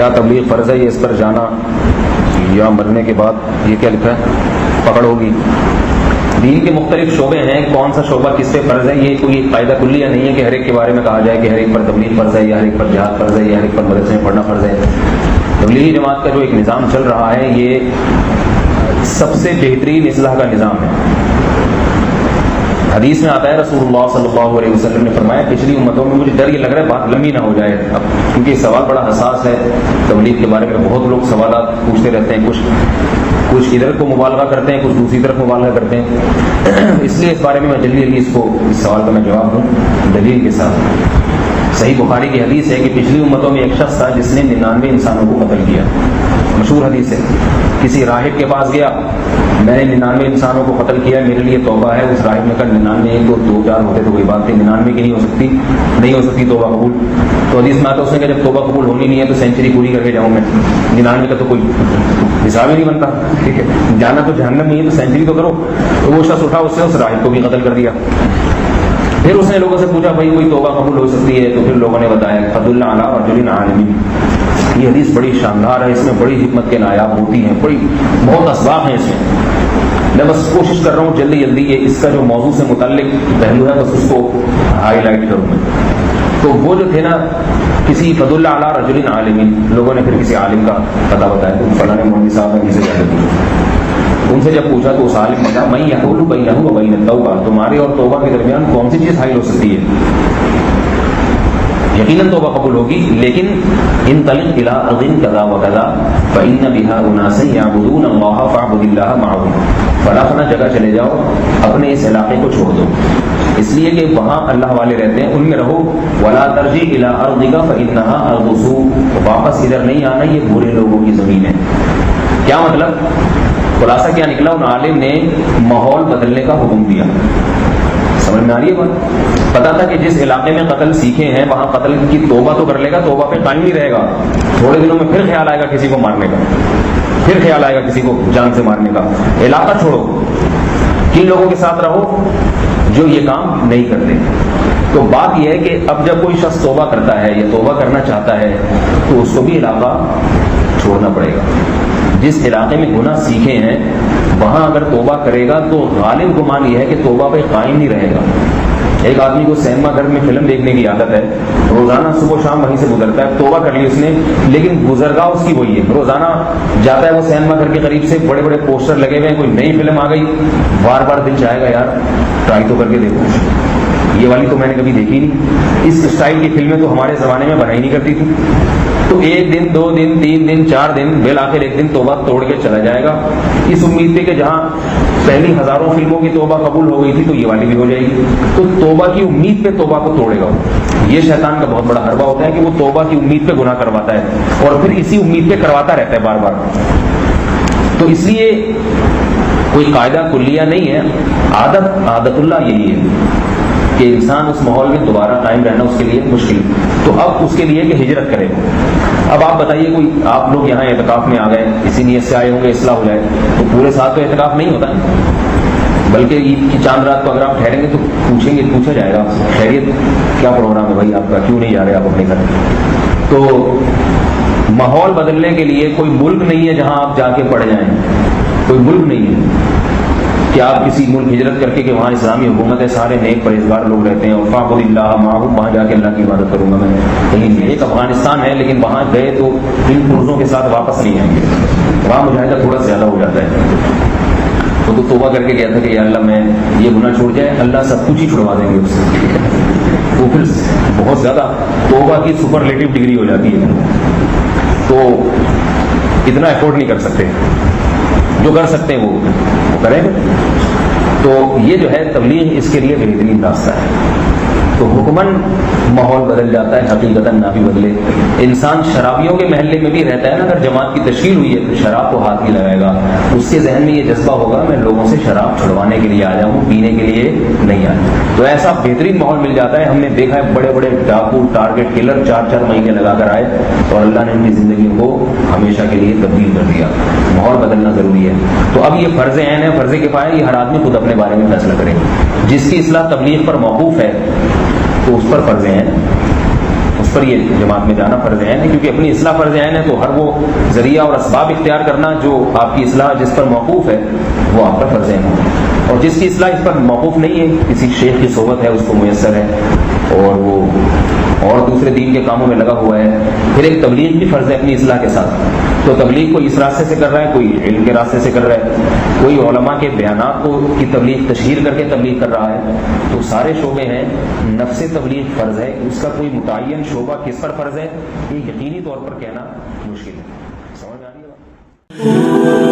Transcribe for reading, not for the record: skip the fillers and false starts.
کیا تبلیغ فرض ہے یہ اس پر جانا یا مرنے کے بعد یہ کیا لکھا ہے پکڑ ہوگی؟ دین کے مختلف شعبے ہیں، کون سا شعبہ کس پہ فرض ہے یہ کوئی قاعدہ کلیہ نہیں ہے کہ ہر ایک کے بارے میں کہا جائے کہ ہر ایک پر تبلیغ فرض ہے یا ہر ایک پر جہاد فرض ہے یا ہر ایک پر مدرسے میں پڑھنا فرض ہے۔ تبلیغی جماعت کا جو ایک نظام چل رہا ہے یہ سب سے بہترین اصلاح کا نظام ہے۔ حدیث میں آتا ہے رسول اللہ صلی اللہ علیہ وسلم نے فرمایا پچھلی امتوں میں مجھے ڈر یہ لگ رہا ہے بات لمبی نہ ہو جائے اب، کیونکہ سوال بڑا حساس ہے تبلیغ کے بارے میں، بہت لوگ سوالات پوچھتے رہتے ہیں، کچھ ادھر کو مبالغہ کرتے ہیں، کچھ دوسری طرف مبالغہ کرتے ہیں، اس لیے اس بارے میں جلدی اس سوال کا میں جواب دوں دلیل کے ساتھ۔ صحیح بخاری کی حدیث ہے کہ پچھلی امتوں میں ایک شخص تھا جس نے 99 انسانوں کو قتل کیا، مشہور حدیث ہے۔ کسی راہب کے پاس گیا، میں نے 99 انسانوں کو قتل کیا، میرے لیے توبہ ہے۔ اس راہب نے کہا 99 ایک 2 4 ہوتے تو کوئی بات نہیں، 99 کی نہیں ہو سکتی توبہ قبول۔ تو حدیث میں آتا ہے اس نے کہا جب توبہ قبول ہونی نہیں ہے تو سینچری پوری کر کے جاؤں میں، 99 کا تو کوئی حساب ہی نہیں بنتا، ٹھیک ہے، جانا تو جہنم نہیں ہے تو سینچری تو کرو۔ تو وہ شخص اٹھا، اس راہب کو بھی قتل کر دیا۔ پھر اس نے لوگوں سے پوچھا بھائی کوئی توبہ قبول ہو سکتی ہے؟ تو پھر لوگوں نے بتایا فضل علی رجل عالم۔ یہ حدیث بڑی شاندار ہے، اس میں بڑی حکمت کے نایاب ہوتی ہیں، بہت اسباب ہیں اس میں۔ میں بس کوشش کر رہا ہوں جلدی یہ اس کا جو موضوع سے متعلق پہلو ہے بس اس کو ہائی لائٹ کروں میں۔ تو وہ جو تھے نا کسی فضل علی رجل عالم، لوگوں نے پھر کسی عالم کا پتہ بتایا، تو فلاں مولوی صاحب نے کسی جا دی۔ ان سے جب پوچھا تو اس عالم نے کہا میں یحول بینہ و بین التوبہ، تمہارے اور توبہ کے درمیان کون سی چیز حائل ہو سکتی ہے؟ یقیناً توبہ قبول ہوگی، لیکن انطلق الی ارض کذا وکذا فإن بها اناسا یعبدون اللہ فاعبد اللہ معهم، فلاں جگہ چلے جاؤ، اپنے اس علاقے کو چھوڑ دو اس لیے کہ وہاں اللہ والے رہتے ہیں، ان میں رہو۔ ولا ترجع الی ارضک فإنها ارض سوء، واپس ادھر نہیں آنا، یہ برے لوگوں کی زمین ہے۔ کیا مطلب؟ خلاصہ کیا نکلا؟ ان عالم نے ماحول بدلنے کا حکم دیا۔ سمجھ میں آ رہی ہے بات؟ پتا تھا کہ جس علاقے میں قتل سیکھے ہیں وہاں قتل کی توبہ تو کر لے گا، توبہ پہ قائم نہیں رہے گا، تھوڑے دنوں میں پھر خیال آئے گا کسی کو مارنے کا، پھر خیال آئے گا کسی کو جان سے مارنے کا۔ علاقہ چھوڑو، کن لوگوں کے ساتھ رہو جو یہ کام نہیں کرتے۔ تو بات یہ ہے کہ اب جب کوئی شخص توبہ کرتا ہے یا توبہ کرنا چاہتا ہے تو اس کو بھی علاقہ چھوڑنا پڑے گا۔ جس علاقے میں گناہ سیکھے ہیں وہاں اگر توبہ کرے گا تو غالب گمان یہ ہے کہ توبہ پہ قائم نہیں رہے گا۔ ایک آدمی کو سینما گھر میں فلم دیکھنے کی عادت ہے، روزانہ صبح و شام وہیں سے گزرتا ہے، توبہ کر لی اس نے لیکن گزرگاہ اس کی وہی ہے، روزانہ جاتا ہے وہ سینما گھر کے قریب سے، بڑے بڑے پوسٹر لگے ہوئے ہیں، کوئی نئی فلم آ گئی بار بار دل چاہے گا یار ٹرائی تو کر کے دیکھو، یہ والی تو میں نے کبھی دیکھی نہیں، اس اسٹائل کی فلمیں تو ہمارے زمانے میں بنائی نہیں کرتی تھی۔ تو ایک دن 2 دن 3 دن 4 دن بالآخر ایک دن توبہ توڑ کے چلا جائے گا، اس امید پہ کہ جہاں پہلی ہزاروں فلموں کی توبہ قبول ہو گئی تھی تو یہ والی بھی ہو جائے گی، تو توبہ کی امید پہ توبہ کو توڑے گا۔ یہ شیطان کا بہت بڑا حربہ ہوتا ہے کہ وہ توبہ کی امید پہ گناہ کرواتا ہے اور پھر اسی امید پہ کرواتا رہتا ہے بار بار۔ تو اس لیے کوئی قاعدہ کلیہ نہیں ہے، عادت اللہ یہی ہے کہ انسان اس ماحول میں دوبارہ قائم رہنا اس کے لیے مشکل، تو اب اس کے لیے کہ ہجرت کرے۔ اب آپ بتائیے کوئی آپ لوگ یہاں اعتکاف میں آ گئے، اسی نیت سے آئے ہوں گے اصلاح ہو جائے، تو پورے ساتھ تو اعتکاف نہیں ہوتا ہے، بلکہ عید کی چاند رات کو اگر آپ ٹھہریں گے تو پوچھا جائے گا خیریت کیا پروگرام ہے بھائی آپ کا، کیوں نہیں جا رہے آپ اپنے گھر۔ تو ماحول بدلنے کے لیے کوئی ملک نہیں ہے جہاں آپ جا کے پڑ جائیں، کوئی ملک نہیں ہے کہ آپ کسی ملک ہجرت کر کے کہ وہاں اسلامی حکومت ہے، سارے نیک پرہیزگار لوگ رہتے ہیں اور فاعبد اللہ معہم، وہاں جا کے اللہ کی عبادت کروں گا میں، کہیں نہیں۔ ایک افغانستان ہے لیکن وہاں گئے تو ان پرزوں کے ساتھ واپس نہیں آئیں گے، وہاں مجاہدہ تھوڑا زیادہ ہو جاتا ہے۔ وہ تو توبہ کر کے گیا تھا کہ یا اللہ میں یہ گناہ چھوڑ جائے، اللہ سب کچھ ہی چھڑوا دیں گے اس سے، تو پھر بہت زیادہ توبہ کی سپرلیٹو ڈگری ہو جاتی ہے، تو اتنا افورڈ نہیں کر سکتے، جو کر سکتے ہیں وہ کریں گے۔ تو یہ جو ہے تبلیغ اس کے لیے بہترین راستہ ہے۔ تو حکماً ماحول بدل جاتا ہے، حقیقتاً نہ بھی بدلے۔ انسان شرابیوں کے محلے میں بھی رہتا ہے نا، اگر جماعت کی تشکیل ہوئی ہے تو شراب کو ہاتھ نہیں لگائے گا، اس کے ذہن میں یہ جذبہ ہوگا میں لوگوں سے شراب چھڑوانے کے لیے آیا ہوں، پینے کے لیے نہیں آیا۔ تو ایسا بہترین ماحول مل جاتا ہے۔ ہم نے دیکھا ہے بڑے بڑے ڈاکو ٹارگٹ کلر 4 مہینے لگا کر آئے اور اللہ نے ان کی زندگیوں کو ہمیشہ کے لیے تبدیل کر دیا۔ ماحول بدلنا ضروری ہے۔ تو اب یہ فرض عین ہے، فرض کفایہ، یہ ہر آدمی خود اپنے بارے میں فیصلہ کرے۔ جس کی اصلاح تبلیغ پر موقوف ہے تو اس پر فرض عین، اس اس پر یہ جماعت میں جانا فرض عین ہے، کیونکہ اپنی اصلاح فرض عین ہے، تو ہر وہ ذریعہ اور اسباب اختیار کرنا جو آپ کی اصلاح جس پر موقوف ہے وہ آپ پر فرض عین ہے، اور جس کی اصلاح اس پر موقوف نہیں ہے، کسی شیخ کی صحبت ہے، اس کو میسر ہے اور وہ اور دوسرے دین کے کاموں میں لگا ہوا ہے، پھر ایک تبلیغ بھی فرض ہے اپنی اصلاح کے ساتھ، تو تبلیغ کوئی اس راستے سے کر رہا ہے، کوئی علم کے راستے سے کر رہا ہے، کوئی علماء کے بیانات کی تبلیغ تشہیر کر کے تبلیغ کر رہا ہے، تو سارے شعبے ہیں، نفس تبلیغ فرض ہے، اس کا کوئی متعین شعبہ کس پر فرض ہے یہ یقینی طور پر کہنا مشکل ہے۔ سمجھ میں آ رہی ہے بات؟